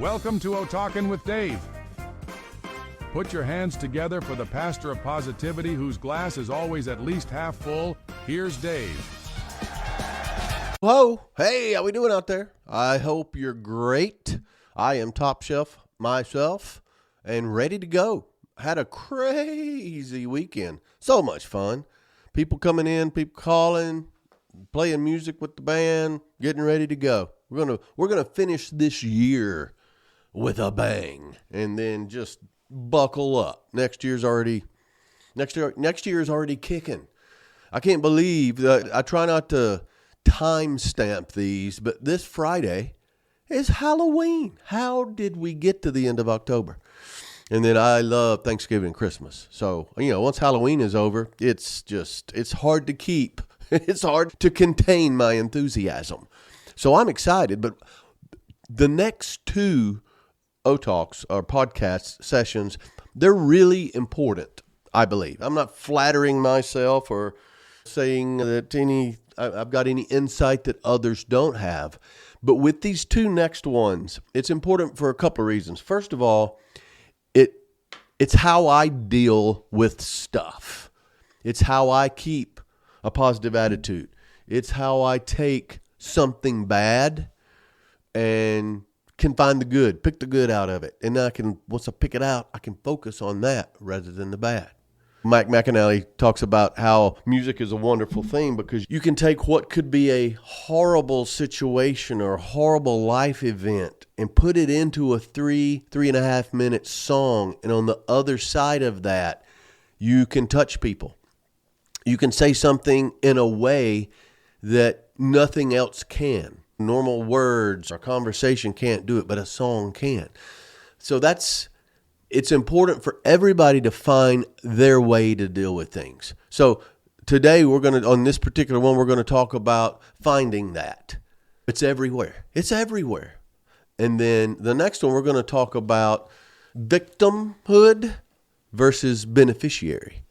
Welcome to O-Talkin' with Dave. Put your hands together for the pastor of positivity whose glass is always at least half full. Here's Dave. Hello. Hey, how we doing out there? I hope you're great. I am top shelf myself and ready to go. Had a crazy weekend. So much fun. People coming in, people calling, playing music with the band, getting ready to go. We're gonna finish this year with a bang, and then just buckle up. Next year is already kicking. I can't believe that. I try not to timestamp these, but this Friday is Halloween. How did we get to the end of October? And then I love Thanksgiving and Christmas. So, once Halloween is over, it's hard to keep. It's hard to contain my enthusiasm. So I'm excited, but the next two O-Talks or podcast sessions, they're really important, I believe. I'm not flattering myself or saying that I've got any insight that others don't have. But with these two next ones, it's important for a couple of reasons. First of all, it's how I deal with stuff. It's how I keep a positive attitude. It's how I take something bad and can find the good, pick the good out of it. And then once I pick it out, I can focus on that rather than the bad. Mike McAnally talks about how music is a wonderful thing because you can take what could be a horrible situation or a horrible life event and put it into a 3.5 minute song. And on the other side of that, you can touch people. You can say something in a way that nothing else can. Normal words or conversation can't do it, but a song can. So it's important for everybody to find their way to deal with things. So today on this particular one, we're going to talk about finding that. It's everywhere. It's everywhere. And then the next one, we're going to talk about victimhood versus beneficiary.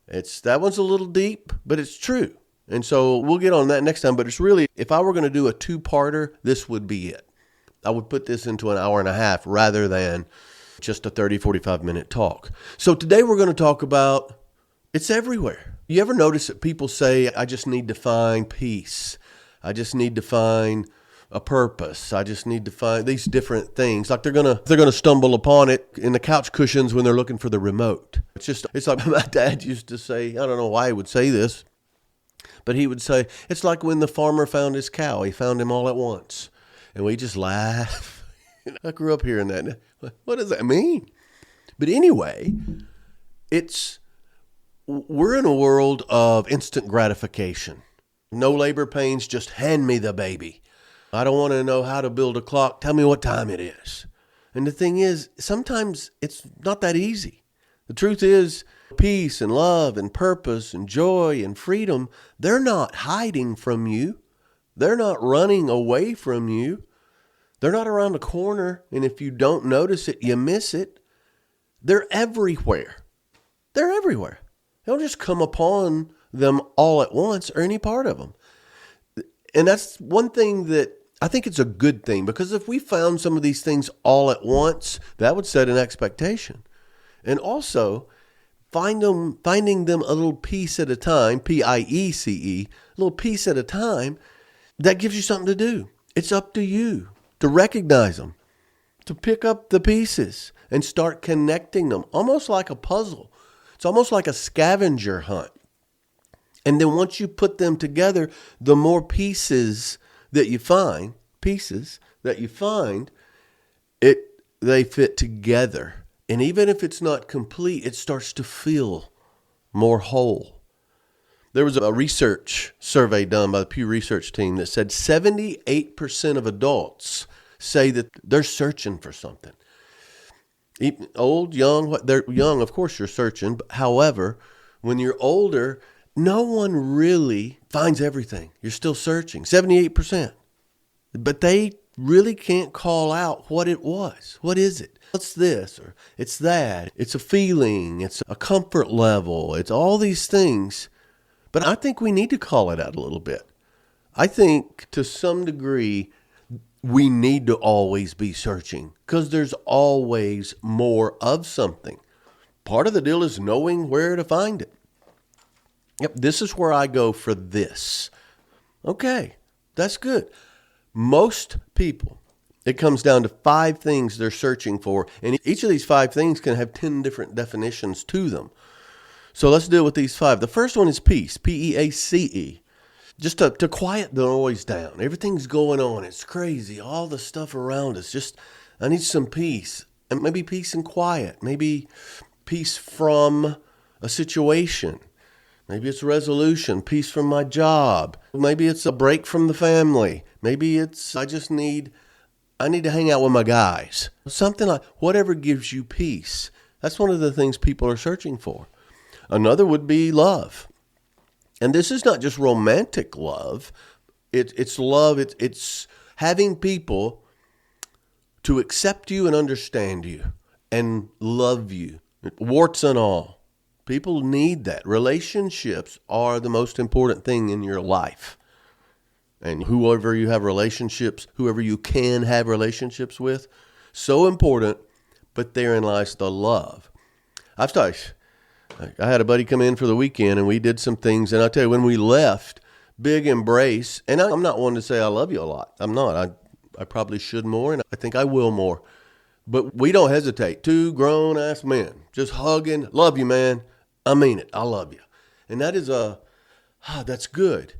That one's a little deep, but it's true. And so we'll get on that next time. But it's really, if I were going to do a two-parter, this would be it. I would put this into an hour and a half rather than just a 30, 45-minute talk. So today we're going to talk about it's everywhere. You ever notice that people say, I just need to find peace. I just need to find a purpose. I just need to find these different things. Like they're gonna stumble upon it in the couch cushions when they're looking for the remote. It's like my dad used to say, I don't know why he would say this, but he would say, it's like when the farmer found his cow. He found him all at once. And we just laugh. I grew up hearing that. What does that mean? But anyway, we're in a world of instant gratification. No labor pains, just hand me the baby. I don't want to know how to build a clock. Tell me what time it is. And the thing is, sometimes it's not that easy. The truth is, peace and love and purpose and joy and freedom, they're not hiding from you. They're not running away from you. They're not around the corner, and if you don't notice it, you miss it. They're everywhere. They're everywhere. They don't just come upon them all at once or any part of them. And that's one thing that I think it's a good thing, because if we found some of these things all at once, that would set an expectation. And also, finding them a little piece at a time, Piece, a little piece at a time, that gives you something to do. It's up to you to recognize them, to pick up the pieces and start connecting them, almost like a puzzle. It's almost like a scavenger hunt. And then once you put them together, the more pieces that you find, they fit together. And even if it's not complete, it starts to feel more whole. There was a research survey done by the Pew Research team that said 78% of adults say that they're searching for something. Even old, young, they're young, of course you're searching. But however, when you're older, no one really finds everything. You're still searching, 78%. But they really can't call out what it was. What is it? What's this? Or it's that. It's a feeling. It's a comfort level. It's all these things. But I think we need to call it out a little bit. I think to some degree, we need to always be searching because there's always more of something. Part of the deal is knowing where to find it. Yep, this is where I go for this. Okay, that's good. Most people, it comes down to 5 things they're searching for, and each of these 5 things can have 10 different definitions to them. So let's deal with these 5. The first one is peace, P-E-A-C-E. Just to quiet the noise down. Everything's going on. It's crazy. All the stuff around us. Just, I need some peace. And maybe peace and quiet. Maybe peace from a situation. Maybe it's resolution. Peace from my job. Maybe it's a break from the family. Maybe it's, I need to hang out with my guys. Something like, whatever gives you peace. That's one of the things people are searching for. Another would be love. And this is not just romantic love. It's love. It's having people to accept you and understand you and love you, warts and all. People need that. Relationships are the most important thing in your life. And whoever you have relationships, whoever you can have relationships with, so important, but therein lies the love. I had a buddy come in for the weekend and we did some things. And I tell you, when we left, big embrace. And I'm not one to say I love you a lot. I'm not. I probably should more, and I think I will more. But we don't hesitate. 2 grown-ass men just hugging. Love you, man. I mean it. I love you. And that is that's good.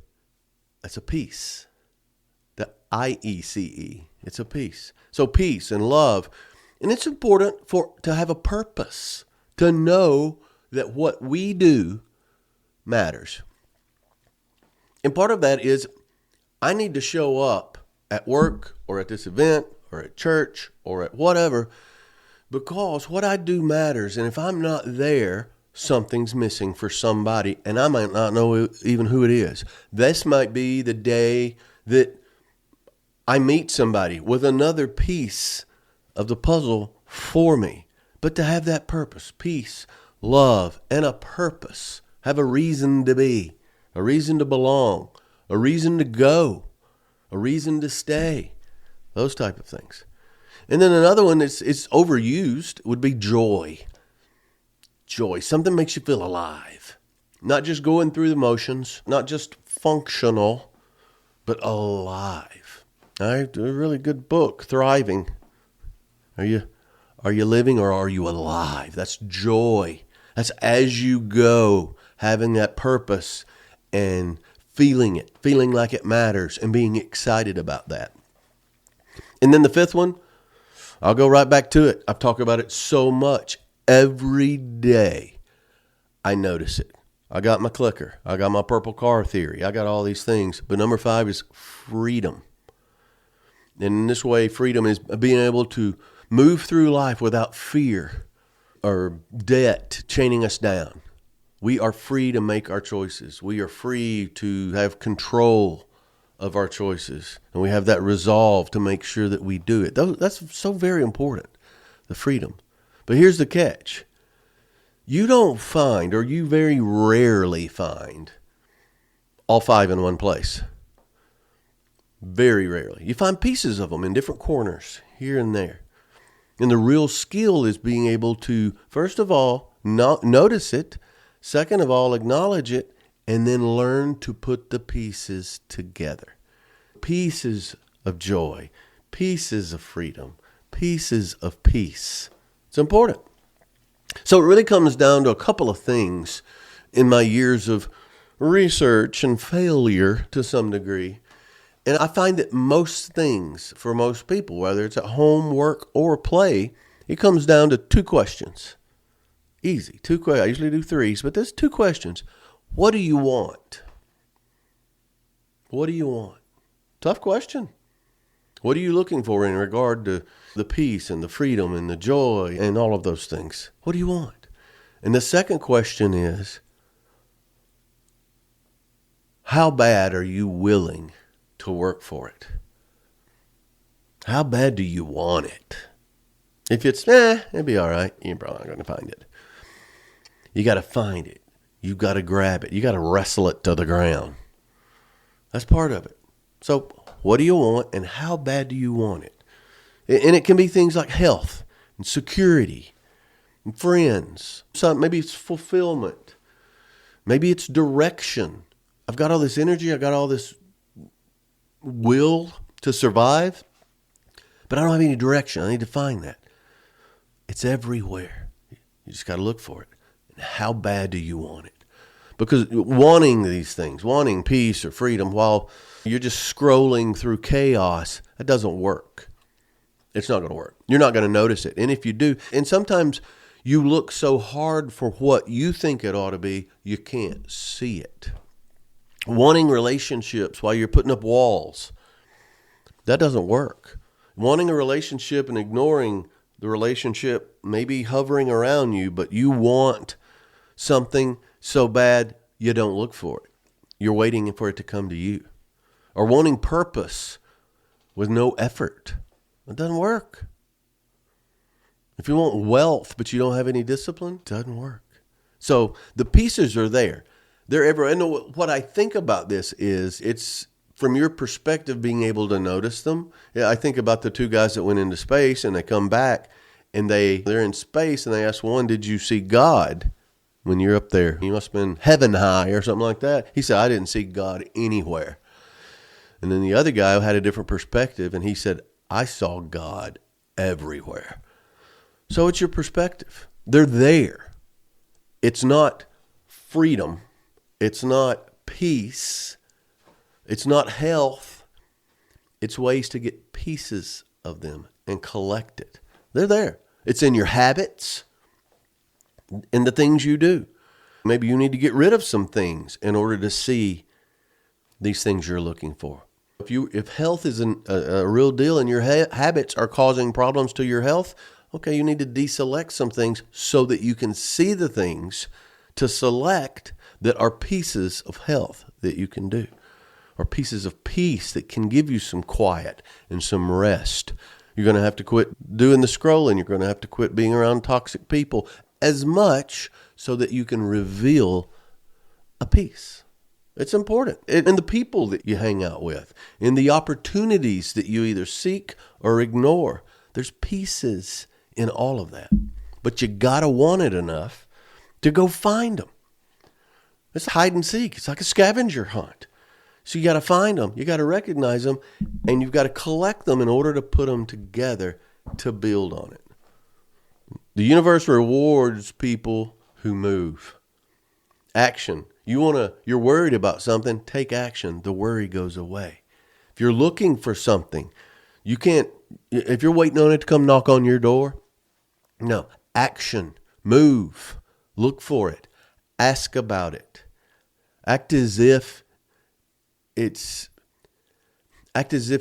That's a peace. The I-E-C-E. It's a peace. So peace and love. And it's important to have a purpose, to know that what we do matters. And part of that is I need to show up at work or at this event or at church or at whatever because what I do matters. And if I'm not there, something's missing for somebody and I might not know even who it is. This might be the day that I meet somebody with another piece of the puzzle for me. But to have that purpose, peace, love, and a purpose, have a reason to be, a reason to belong, a reason to go, a reason to stay, those type of things. And then another one that's it's overused would be joy. Joy, something makes you feel alive. Not just going through the motions, not just functional, but alive. All right, a really good book, Thriving. Are you living or are you alive? That's joy. That's as you go, having that purpose and feeling it, feeling like it matters and being excited about that. And then the 5th one, I'll go right back to it. I've talked about it so much. Every day I notice it. I got my clicker. I got my purple car theory. I got all these things. But number 5 is freedom. And in this way, freedom is being able to move through life without fear or debt chaining us down. We are free to make our choices. We are free to have control of our choices. And we have that resolve to make sure that we do it. That's so very important, the freedom. But here's the catch. You don't find, or you very rarely find, all 5 in one place. Very rarely. You find pieces of them in different corners, here and there. And the real skill is being able to, first of all, notice it. Second of all, acknowledge it. And then learn to put the pieces together. Pieces of joy. Pieces of freedom. Pieces of peace. It's important. So it really comes down to a couple of things in my years of research and failure to some degree. And I find that most things for most people, whether it's at home, work, or play, it comes down to 2 questions. Easy. 2 questions. I usually do 3s, but there's 2 questions. What do you want? What do you want? Tough question. What are you looking for in regard to the peace and the freedom and the joy and all of those things? What do you want? And the second question is, how bad are you willing to work for it? How bad do you want it? If it's, it'd be all right, you're probably not going to find it. You got to find it. You got to grab it. You got to wrestle it to the ground. That's part of it. So What do you want, and how bad do you want it? And it can be things like health and security and friends. Maybe it's fulfillment. Maybe it's direction. I've got all this energy. I've got all this will to survive, but I don't have any direction. I need to find that. It's everywhere. You just got to look for it. And how bad do you want it? Because wanting these things, wanting peace or freedom while you're just scrolling through chaos, that doesn't work. It's not going to work. You're not going to notice it. And if you do, and sometimes you look so hard for what you think it ought to be, you can't see it. Wanting relationships while you're putting up walls, that doesn't work. Wanting a relationship and ignoring the relationship maybe hovering around you, but you want something so bad you don't look for it. You're waiting for it to come to you. Or wanting purpose with no effort. It doesn't work. If you want wealth but you don't have any discipline, it doesn't work. So the pieces are there. They're everywhere. And what I think about this is it's from your perspective being able to notice them. Yeah, I think about the two guys that went into space and they come back and they're in space and they ask one, did you see God when you're up there? You must have been heaven high or something like that. He said, I didn't see God anywhere. And then the other guy had a different perspective and he said, I saw God everywhere. So it's your perspective. They're there. It's not freedom. It's not peace. It's not health. It's ways to get pieces of them and collect it. They're there. It's in your habits, in the things you do. Maybe you need to get rid of some things in order to see these things you're looking for. If health is a real deal and your habits are causing problems to your health, okay, you need to deselect some things so that you can see the things to select that are pieces of health that you can do, or pieces of peace that can give you some quiet and some rest. You're going to have to quit doing the scrolling. You're going to have to quit being around toxic people as much so that you can reveal a peace. It's important. And the people that you hang out with, and the opportunities that you either seek or ignore, there's pieces in all of that. But you got to want it enough to go find them. It's hide and seek. It's like a scavenger hunt. So you got to find them. You got to recognize them, and you've got to collect them in order to put them together to build on it. The universe rewards people who move. Action. You're worried about something, take action. The worry goes away. If you're looking for something, if you're waiting on it to come knock on your door, no, action, move, look for it, ask about it. Act as if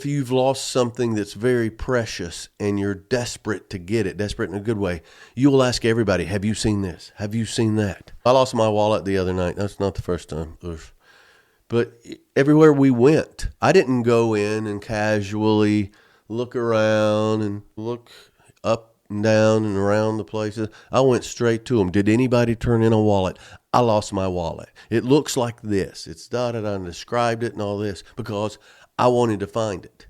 you've lost something that's very precious and you're desperate to get it, desperate in a good way. You will ask everybody, have you seen this? Have you seen that? I lost my wallet the other night. That's not the first time. But everywhere we went, I didn't go in and casually look around and look up and down and around the places. I went straight to them. Did anybody turn in a wallet? I lost my wallet. It looks like this. It's da-da-da, and described it and all this because I wanted to find it.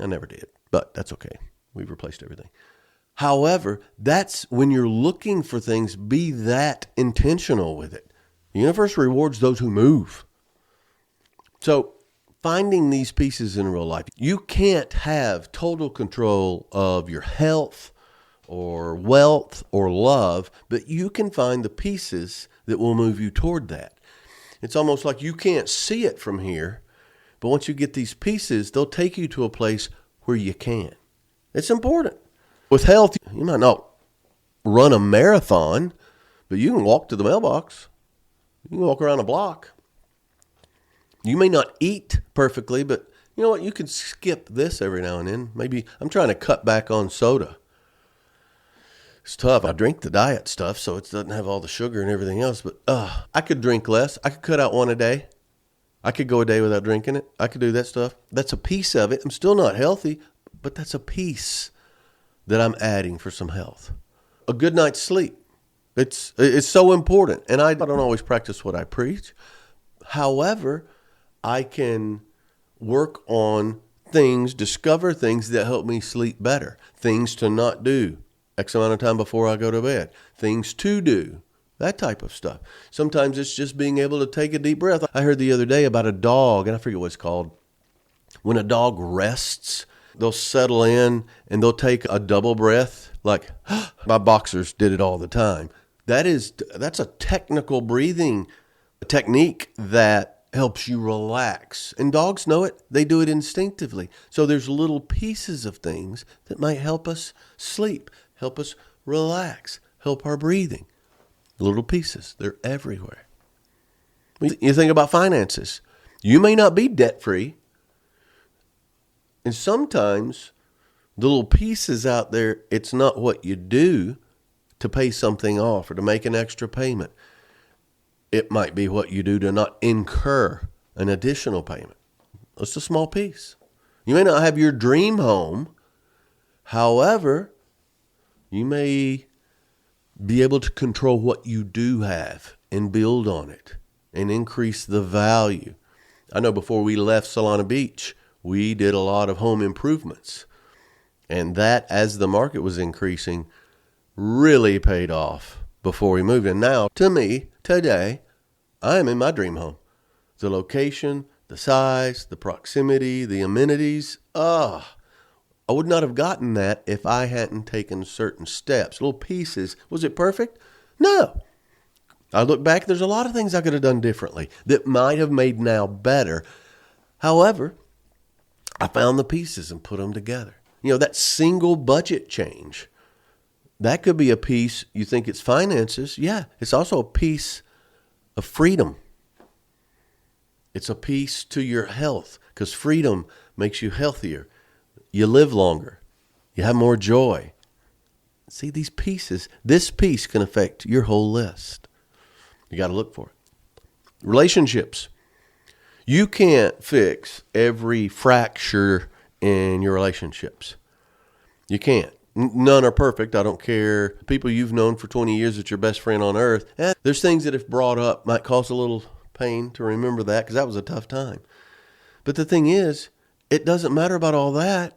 I never did, but that's okay. We've replaced everything. However, that's when you're looking for things, be that intentional with it. The universe rewards those who move. So finding these pieces in real life, you can't have total control of your health or wealth or love, but you can find the pieces that will move you toward that. It's almost like you can't see it from here, but once you get these pieces, they'll take you to a place where you can. It's important. With health, you might not run a marathon, but you can walk to the mailbox. You can walk around a block. You may not eat perfectly, but you know what? You can skip this every now and then. Maybe I'm trying to cut back on soda. It's tough. I drink the diet stuff, so it doesn't have all the sugar and everything else, but I could drink less. I could cut out one a day. I could go a day without drinking it. I could do that stuff. That's a piece of it. I'm still not healthy, but that's a piece that I'm adding for some health. A good night's sleep. It's so important. And I don't always practice what I preach. However, I can work on things, discover things that help me sleep better, things to not do X amount of time before I go to bed, things to do, that type of stuff. Sometimes it's just being able to take a deep breath. I heard the other day about a dog, and I forget what it's called. When a dog rests, they'll settle in and they'll take a double breath, like my boxers did it all the time. That's a technical breathing technique that helps you relax. And dogs know it. They do it instinctively. So there's little pieces of things that might help us sleep, help us relax, help our breathing. Little pieces. They're everywhere. You think about finances. You may not be debt-free. And sometimes the little pieces out there, it's not what you do to pay something off or to make an extra payment. It might be what you do to not incur an additional payment. It's a small piece. You may not have your dream home. However, you may be able to control what you do have and build on it and increase the value. I know before we left Solana Beach, we did a lot of home improvements. And that, as the market was increasing, really paid off before we moved. And now, to me, today, I am in my dream home. The location, the size, the proximity, the amenities. I would not have gotten that if I hadn't taken certain steps, little pieces. Was it perfect? No. I look back, there's a lot of things I could have done differently that might have made now better. However, I found the pieces and put them together. You know, that single budget change, that could be a piece. You think it's finances. Yeah, it's also a piece of freedom. It's a piece to your health, because freedom makes you healthier. You live longer. You have more joy. See, these pieces, this piece can affect your whole list. You got to look for it. Relationships. You can't fix every fracture in your relationships. You can't. None are perfect. I don't care. People you've known for 20 years that's your best friend on earth. There's things that if brought up might cause a little pain to remember that, because that was a tough time. But the thing is, it doesn't matter about all that.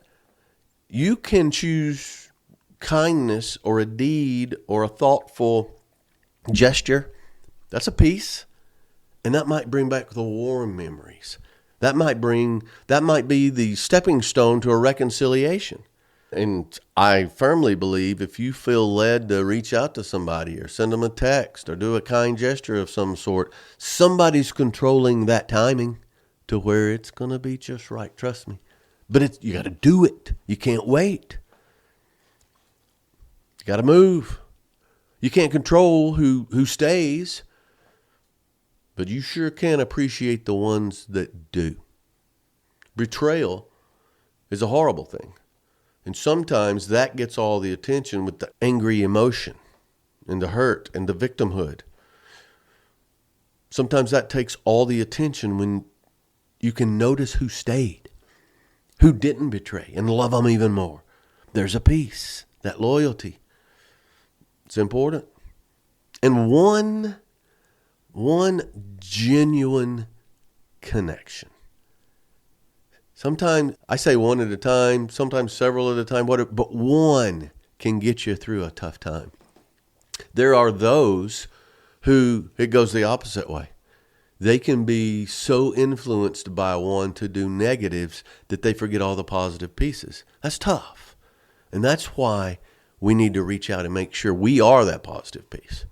You can choose kindness or a deed or a thoughtful gesture. That's a piece. And that might bring back the warm memories. That might be the stepping stone to a reconciliation. And I firmly believe if you feel led to reach out to somebody or send them a text or do a kind gesture of some sort, somebody's controlling that timing to where it's going to be just right. Trust me. But you got to do it. You can't wait. You got to move. You can't control who stays, but you sure can appreciate the ones that do. Betrayal is a horrible thing. And sometimes that gets all the attention with the angry emotion and the hurt and the victimhood. Sometimes that takes all the attention when you can notice who stayed, who didn't betray, and love them even more. There's a peace, that loyalty. It's important. And one genuine connection. Sometimes I say one at a time, sometimes several at a time, but one can get you through a tough time. There are those who it goes the opposite way. They can be so influenced by one to do negatives that they forget all the positive pieces. That's tough. And that's why we need to reach out and make sure we are that positive piece.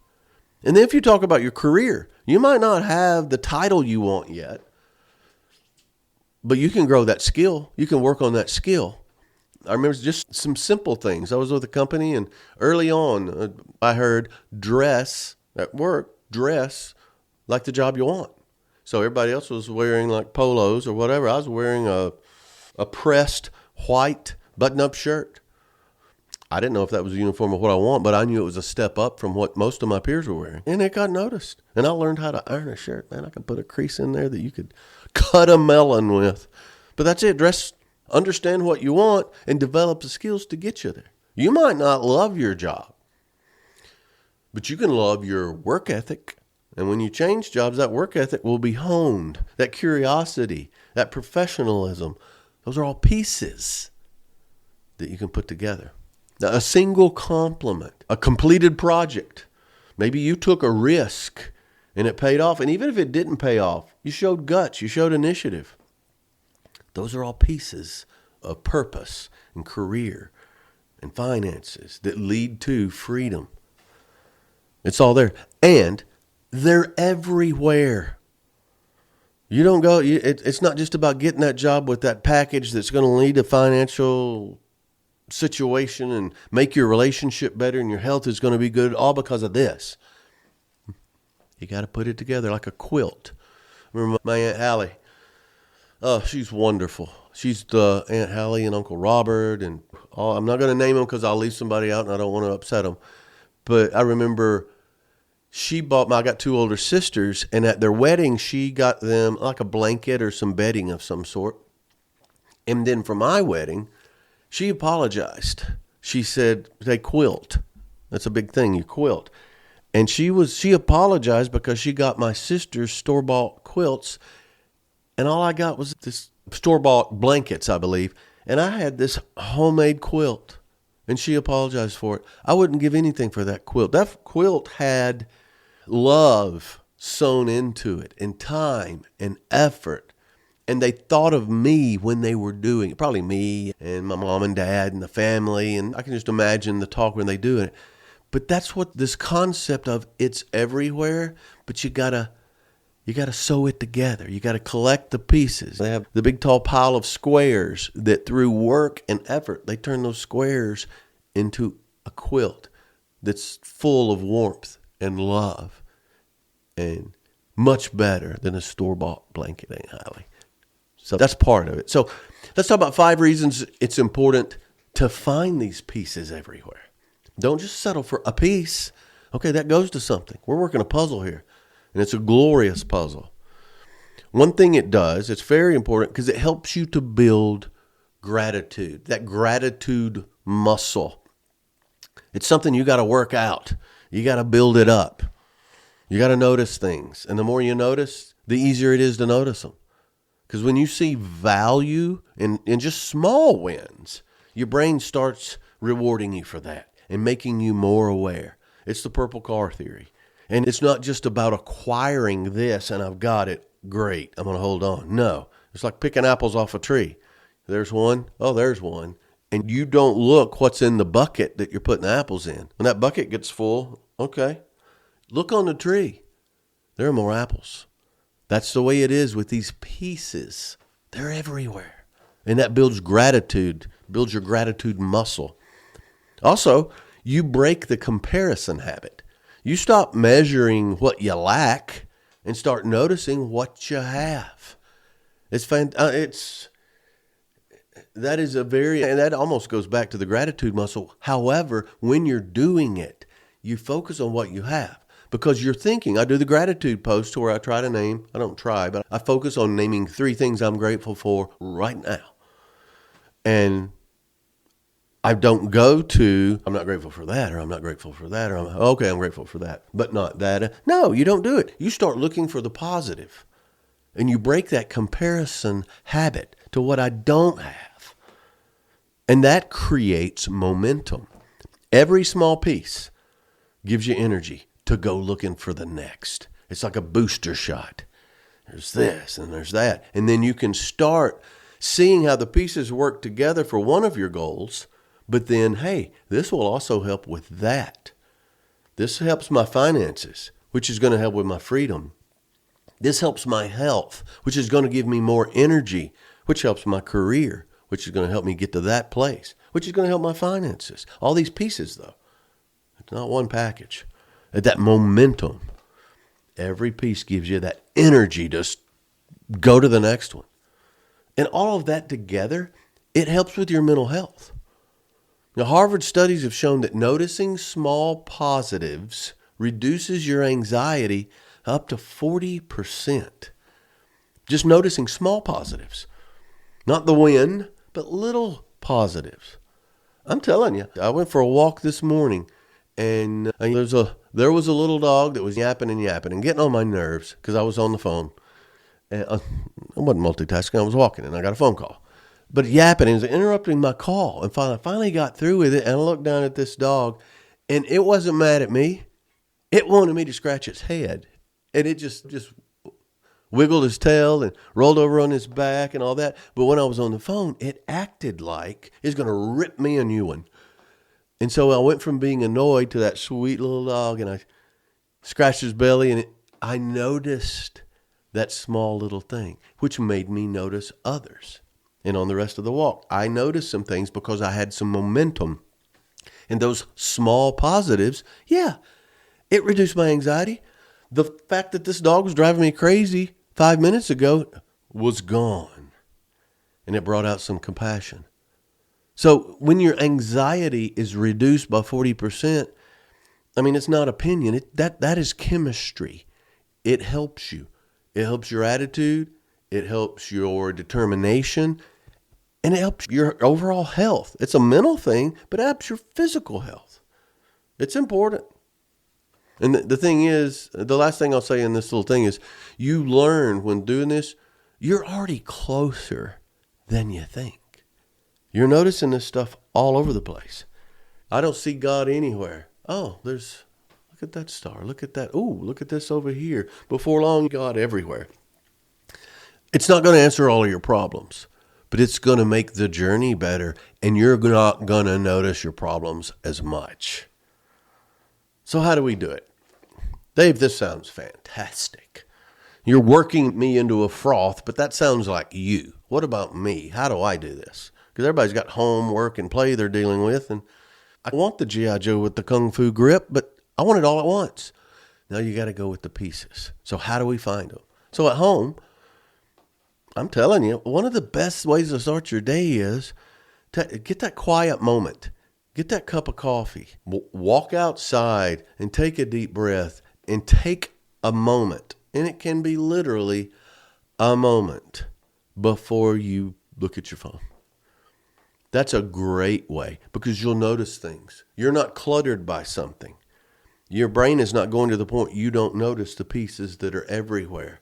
And then if you talk about your career, you might not have the title you want yet, but you can grow that skill. You can work on that skill. I remember just some simple things. I was with a company, and early on, I heard dress at work, dress like the job you want. So everybody else was wearing like polos or whatever. I was wearing a pressed white button-up shirt. I didn't know if that was a uniform of what I want, but I knew it was a step up from what most of my peers were wearing. And it got noticed. And I learned how to iron a shirt. Man, I could put a crease in there that you could cut a melon with. But that's it. Dress, understand what you want, and develop the skills to get you there. You might not love your job, but you can love your work ethic. And when you change jobs, that work ethic will be honed. That curiosity, that professionalism, those are all pieces that you can put together. Now, a single compliment, a completed project. Maybe you took a risk and it paid off. And even if it didn't pay off, you showed guts, you showed initiative. Those are all pieces of purpose and career and finances that lead to freedom. It's all there. And they're everywhere. You don't go, it's not just about getting that job with that package that's going to lead to financial situation and make your relationship better and your health is going to be good, all because of this. You got to put it together like a quilt. Remember my Aunt Hallie? Oh, she's wonderful. She's the Aunt Hallie and Uncle Robert, and I'm not going to name them because I'll leave somebody out and I don't want to upset them. But I remember I got two older sisters, and at their wedding, she got them like a blanket or some bedding of some sort. And then for my wedding, she apologized. She said, they quilt. That's a big thing, you quilt. And she apologized because she got my sister's store-bought quilts, and all I got was this store-bought blankets, I believe. And I had this homemade quilt, and she apologized for it. I wouldn't give anything for that quilt. That quilt had love sewn into it, and time and effort. And they thought of me when they were doing it. Probably me and my mom and dad and the family. And I can just imagine the talk when they do it. But that's what this concept of it's everywhere, but you gotta sew it together. You gotta collect the pieces. They have the big tall pile of squares that through work and effort, they turn those squares into a quilt that's full of warmth and love and much better than a store-bought blanket, Aunt Hallie. So that's part of it. So let's talk about 5 reasons it's important to find these pieces everywhere. Don't just settle for a piece. Okay, that goes to something. We're working a puzzle here, and it's a glorious puzzle. One thing it does, it's very important because it helps you to build gratitude, that gratitude muscle. It's something you got to work out. You got to build it up. You got to notice things. And the more you notice, the easier it is to notice them. Because when you see value in just small wins, your brain starts rewarding you for that and making you more aware. It's the purple car theory. And it's not just about acquiring this and I've got it. Great, I'm going to hold on. No, it's like picking apples off a tree. There's one. Oh, there's one. And you don't look what's in the bucket that you're putting the apples in. When that bucket gets full, okay, look on the tree. There are more apples. That's the way it is with these pieces. They're everywhere. And that builds gratitude, builds your gratitude muscle. Also, you break the comparison habit. You stop measuring what you lack and start noticing what you have. And that almost goes back to the gratitude muscle. However, when you're doing it, you focus on what you have. Because you're thinking, I do the gratitude post where I try to name, I don't try, but I focus on naming 3 things I'm grateful for right now. And I don't go to, I'm not grateful for that, or I'm not grateful for that, or I'm grateful for that, but not that. No, you don't do it. You start looking for the positive. And you break that comparison habit to what I don't have. And that creates momentum. Every small piece gives you energy to go looking for the next. It's like a booster shot. There's this and there's that. And then you can start seeing how the pieces work together for one of your goals. But then, hey, this will also help with that. This helps my finances, which is going to help with my freedom. This helps my health, which is going to give me more energy, which helps my career, which is going to help me get to that place, which is going to help my finances. All these pieces, though. It's not one package. At that momentum, every piece gives you that energy to go to the next one. And all of that together, it helps with your mental health. Now, Harvard studies have shown that noticing small positives reduces your anxiety up to 40%. Just noticing small positives. Not the win, but little positives. I'm telling you, I went for a walk this morning, and there's a There was a little dog that was yapping and getting on my nerves because I was on the phone. And I wasn't multitasking. I was walking and I got a phone call. But yapping and was interrupting my call. And finally got through with it. And I looked down at this dog and it wasn't mad at me. It wanted me to scratch its head. And it just wiggled his tail and rolled over on his back and all that. But when I was on the phone, it acted like it's going to rip me a new one. And so I went from being annoyed to that sweet little dog, and I scratched his belly, and I noticed that small little thing, which made me notice others. And on the rest of the walk, I noticed some things because I had some momentum. And those small positives, yeah, it reduced my anxiety. The fact that this dog was driving me crazy 5 minutes ago was gone. And it brought out some compassion. So when your anxiety is reduced by 40%, I mean, it's not opinion. That is chemistry. It helps you. It helps your attitude. It helps your determination. And it helps your overall health. It's a mental thing, but it helps your physical health. It's important. And the thing is, the last thing I'll say in this little thing is, you learn when doing this, you're already closer than you think. You're noticing this stuff all over the place. I don't see God anywhere. Oh, look at that star. Look at that. Oh, look at this over here. Before long, God everywhere. It's not going to answer all of your problems, but it's going to make the journey better, and you're not going to notice your problems as much. So how do we do it? Dave, this sounds fantastic. You're working me into a froth, but that sounds like you. What about me? How do I do this? Because everybody's got home, work, and play they're dealing with. And I want the G.I. Joe with the Kung Fu grip, but I want it all at once. Now you got to go with the pieces. So how do we find them? So at home, I'm telling you, one of the best ways to start your day is to get that quiet moment. Get that cup of coffee. Walk outside and take a deep breath and take a moment. And it can be literally a moment before you look at your phone. That's a great way because you'll notice things. You're not cluttered by something. Your brain is not going to the point you don't notice the pieces that are everywhere.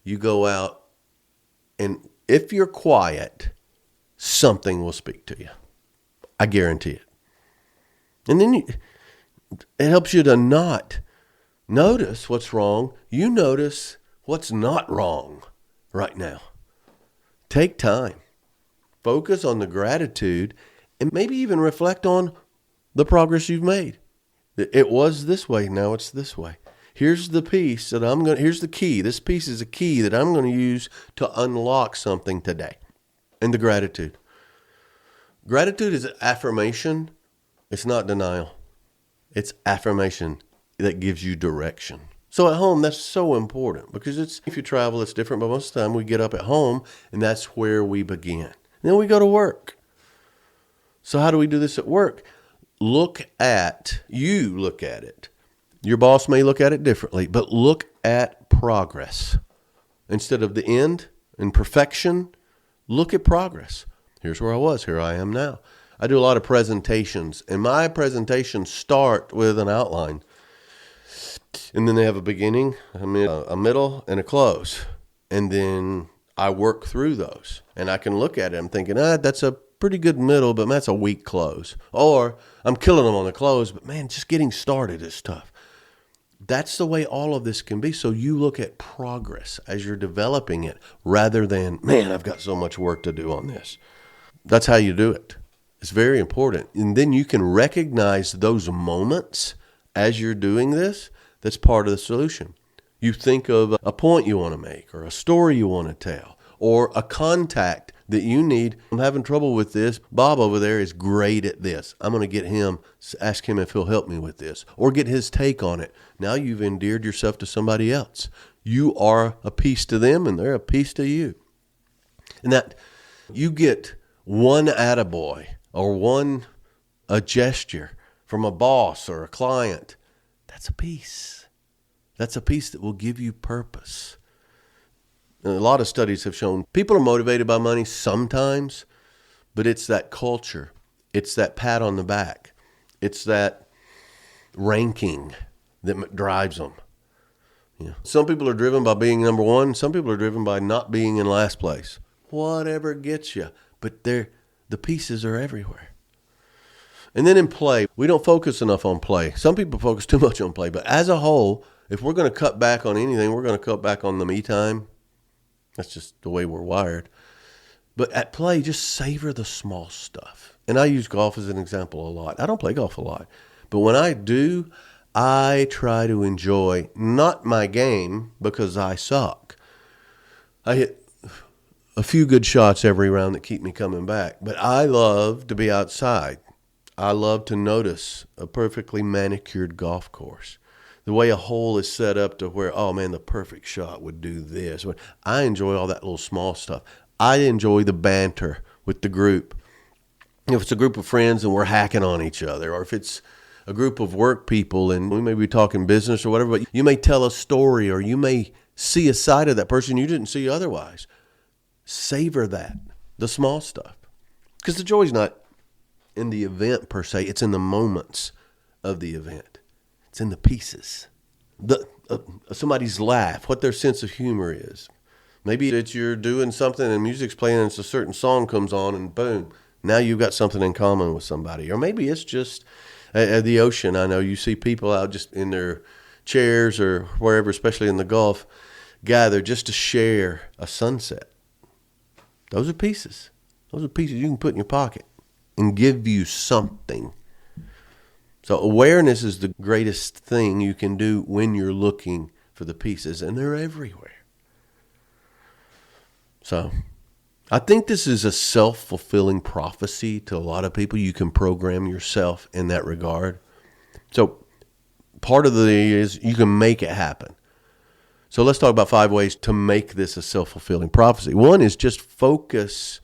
You go out, and if you're quiet, something will speak to you. I guarantee it. And then it helps you to not notice what's wrong. You notice what's not wrong right now. Take time. Focus on the gratitude and maybe even reflect on the progress you've made. It was this way, now it's this way. Here's the piece that here's the key. This piece is a key that I'm going to use to unlock something today. And the gratitude. Gratitude is affirmation. It's not denial. It's affirmation that gives you direction. So at home, that's so important because if you travel, it's different. But most of the time we get up at home and that's where we begin. Then we go to work. So how do we do this at work? Look at it. Your boss may look at it differently, but look at progress. Instead of the end and perfection, look at progress. Here's where I was. Here I am now. I do a lot of presentations, and my presentations start with an outline. And then they have a beginning, a middle, and a close. And then I work through those. And I can look at it. I'm thinking, that's a pretty good middle, but that's a weak close. Or I'm killing them on the close, but man, just getting started is tough. That's the way all of this can be. So you look at progress as you're developing it rather than, man, I've got so much work to do on this. That's how you do it. It's very important. And then you can recognize those moments as you're doing this. That's part of the solution. You think of a point you want to make or a story you want to tell or a contact that you need. I'm having trouble with this. Bob over there is great at this. I'm going to get him, ask him if he'll help me with this or get his take on it. Now you've endeared yourself to somebody else. You are a piece to them and they're a piece to you. And that you get one attaboy or a gesture from a boss or a client. That's a piece. That's a piece that will give you purpose. And a lot of studies have shown people are motivated by money sometimes, but it's that culture. It's that pat on the back. It's that ranking that drives them. You know, some people are driven by being number one. Some people are driven by not being in last place. Whatever gets you. But the pieces are everywhere. And then in play, we don't focus enough on play. Some people focus too much on play. But as a whole, if we're going to cut back on anything, we're going to cut back on the me time. That's just the way we're wired. But at play, just savor the small stuff. And I use golf as an example a lot. I don't play golf a lot. But when I do, I try to enjoy not my game because I suck. I hit a few good shots every round that keep me coming back. But I love to be outside. I love to notice a perfectly manicured golf course. The way a hole is set up to where, oh man, the perfect shot would do this. I enjoy all that little small stuff. I enjoy the banter with the group. If it's a group of friends and we're hacking on each other, or if it's a group of work people and we may be talking business or whatever, but you may tell a story or you may see a side of that person you didn't see otherwise. Savor that, the small stuff. Because the joy's not in the event per se, it's in the moments of the event. It's in the pieces. Somebody's laugh, what their sense of humor is. Maybe that you're doing something and music's playing and it's a certain song comes on and boom, now you've got something in common with somebody. Or maybe it's just at the ocean. I know you see people out just in their chairs or wherever, especially in the Gulf, gather just to share a sunset. Those are pieces. Those are pieces you can put in your pocket and give you something. So awareness is the greatest thing you can do when you're looking for the pieces, and they're everywhere. So I think this is a self-fulfilling prophecy to a lot of people. You can program yourself in that regard. So part of the is you can make it happen. So let's talk about 5 ways to make this a self-fulfilling prophecy. One is just focus.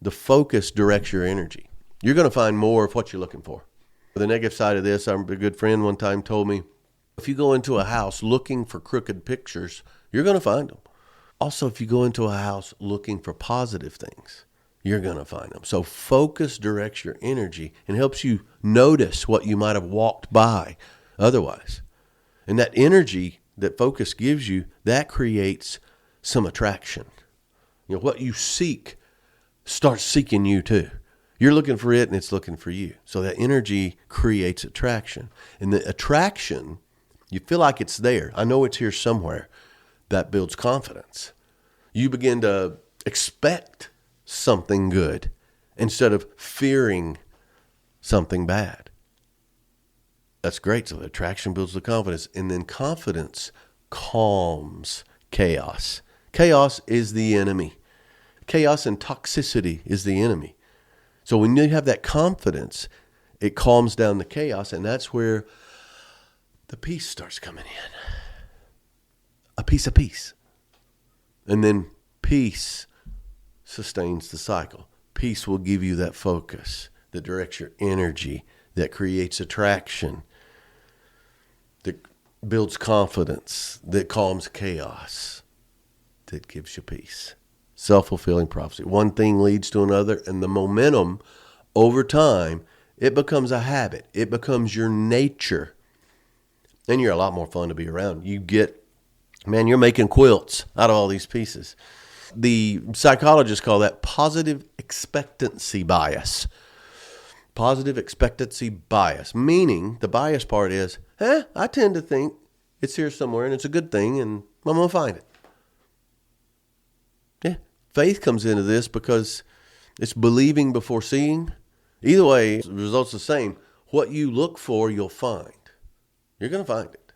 The focus directs your energy. You're going to find more of what you're looking for. The negative side of this, a good friend one time told me, if you go into a house looking for crooked pictures, you're going to find them. Also, if you go into a house looking for positive things, you're going to find them. So focus directs your energy and helps you notice what you might have walked by otherwise. And that energy that focus gives you, that creates some attraction. You know, what you seek starts seeking you too. You're looking for it and it's looking for you. So that energy creates attraction. And the attraction, you feel like it's there. I know it's here somewhere. That builds confidence. You begin to expect something good instead of fearing something bad. That's great. So the attraction builds the confidence. And then confidence calms chaos. Chaos is the enemy. Chaos and toxicity is the enemy. So when you have that confidence, it calms down the chaos, and that's where the peace starts coming in. A piece of peace. And then peace sustains the cycle. Peace will give you that focus that directs your energy, that creates attraction, that builds confidence, that calms chaos, that gives you peace. Self-fulfilling prophecy. One thing leads to another, and the momentum over time, it becomes a habit. It becomes your nature. And you're a lot more fun to be around. You're making quilts out of all these pieces. The psychologists call that positive expectancy bias. Positive expectancy bias, meaning the bias part is, I tend to think it's here somewhere and it's a good thing and I'm going to find it. Yeah, faith comes into this because it's believing before seeing. Either way, the result's the same. What you look for, you'll find. You're going to find it.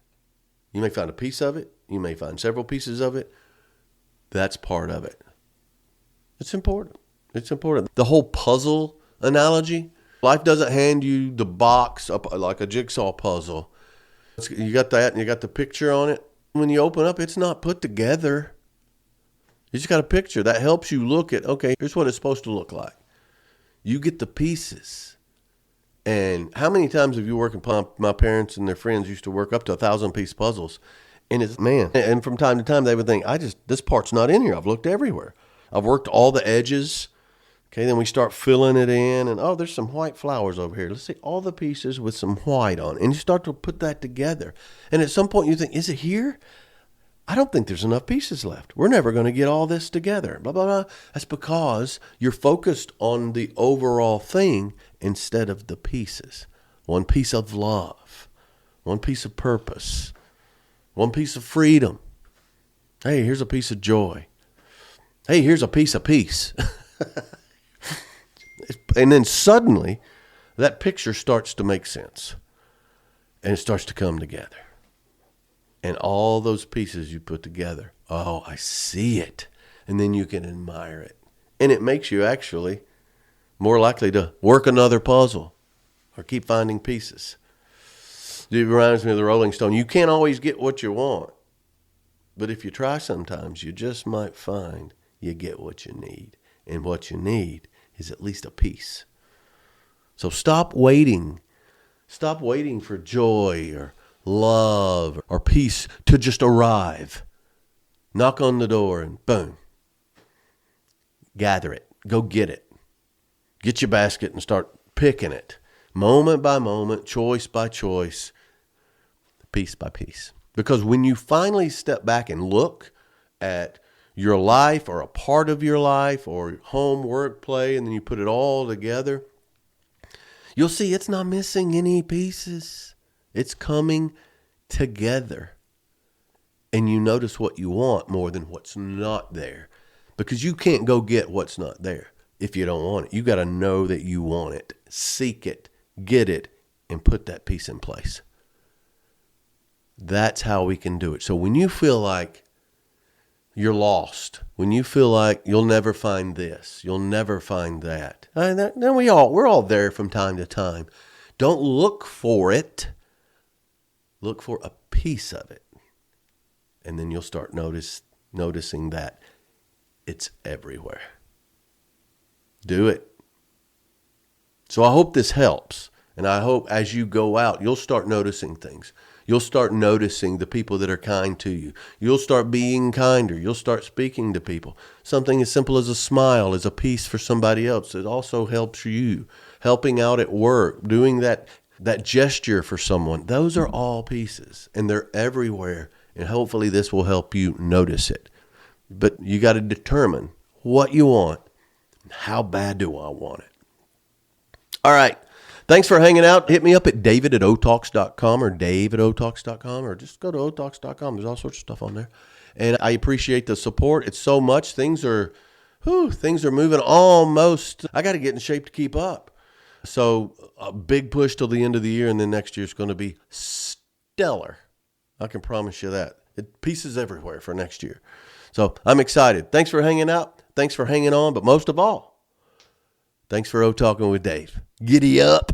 You may find a piece of it. You may find several pieces of it. That's part of it. It's important. It's important. The whole puzzle analogy, life doesn't hand you the box up like a jigsaw puzzle. You got that and you got the picture on it. When you open up, it's not put together. You just got a picture. That helps you look at, okay, here's what it's supposed to look like. You get the pieces. And how many times have you worked in my parents and their friends used to work up to 1,000-piece puzzles. And it's, man, and from time to time they would think, this part's not in here. I've looked everywhere. I've worked all the edges. Okay, then we start filling it in, and oh, there's some white flowers over here. Let's see all the pieces with some white on. And you start to put that together. And at some point you think, is it here? I don't think there's enough pieces left. We're never going to get all this together. Blah, blah, blah. That's because you're focused on the overall thing instead of the pieces. One piece of love, one piece of purpose, one piece of freedom. Hey, here's a piece of joy. Hey, here's a piece of peace. And then suddenly that picture starts to make sense and it starts to come together. And all those pieces you put together, oh, I see it. And then you can admire it. And it makes you actually more likely to work another puzzle or keep finding pieces. It reminds me of the Rolling Stone. You can't always get what you want. But if you try sometimes, you just might find you get what you need. And what you need is at least a piece. So stop waiting. Stop waiting for joy or love or peace to just arrive. Knock on the door and boom. Gather it. Go get it. Get your basket and start picking it. Moment by moment, choice by choice, piece by piece. Because when you finally step back and look at your life or a part of your life or home, work, play, and then you put it all together, you'll see it's not missing any pieces. It's coming together. And you notice what you want more than what's not there. Because you can't go get what's not there if you don't want it. You got to know that you want it. Seek it, get it, and put that piece in place. That's how we can do it. So when you feel like you're lost, when you feel like you'll never find this, you'll never find that, then we're all there from time to time. Don't look for it. Look for a piece of it. And then you'll start noticing that it's everywhere. Do it. So I hope this helps. And I hope as you go out, you'll start noticing things. You'll start noticing the people that are kind to you. You'll start being kinder. You'll start speaking to people. Something as simple as a smile is a piece for somebody else. It also helps you. Helping out at work, doing that gesture for someone. Those are all pieces, and they're everywhere. And hopefully this will help you notice it. But you got to determine what you want. How bad do I want it? All right. Thanks for hanging out. Hit me up at david@otalks.com or dave@otalks.com or just go to otalks.com. There's all sorts of stuff on there. And I appreciate the support. It's so much. Things are moving almost. I got to get in shape to keep up. So a big push till the end of the year, and then next year is going to be stellar. I can promise you that. Pieces everywhere for next year. So I'm excited. Thanks for hanging out. Thanks for hanging on. But most of all, thanks for O-Talking with Dave. Giddy up.